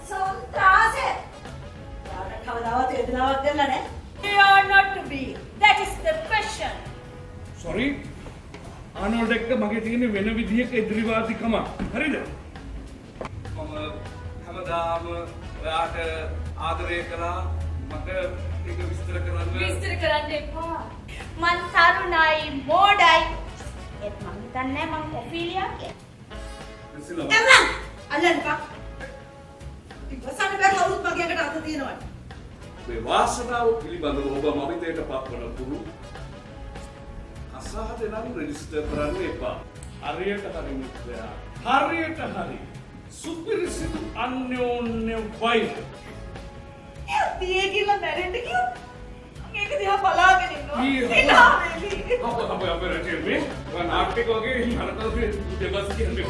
සොන්ත්‍රාසය. යාට කවදාවත් වේදනාවක් දෙන්න නෑ. You are not to be. That is the question. Sorry. ආනෝල්ඩ් එක්ක මගේ තියෙන වෙන විදිහක එදිරිවාදීකමක්. හරිද? මම හැමදාම ඔයාට ආදරය කළා. මට ඒක විස්තර කරන්න විස්තර කරන්න එපා. මං තරුණයි, මෝඩයි. ඒත් මං හිතන්නේ මං ඔෆීලියා කියලා. එම්මන් අල්ලන්න පා. ඉවසන්න බෑ කවුරුත් මගේ අකට අත තියනවනේ. මේ වාසනාව පිළිබඳව ඔබ මවිතයට පත්වන තුරු අසහද නම් රෙජිස්ටර් කරන්න එපා. හරියට හරි මිත්‍රයා. හරියට හරි. සුපිරිසිදු අන්‍යෝන්‍ය වෛර. තියේ කියලා මැරෙන්න කිව්වා. මේක දිහා බලාගෙන ඉන්නවා. අපේ රටේ මේ නාට්‍යක වගේ නරක දෙයක් කියන්නේ.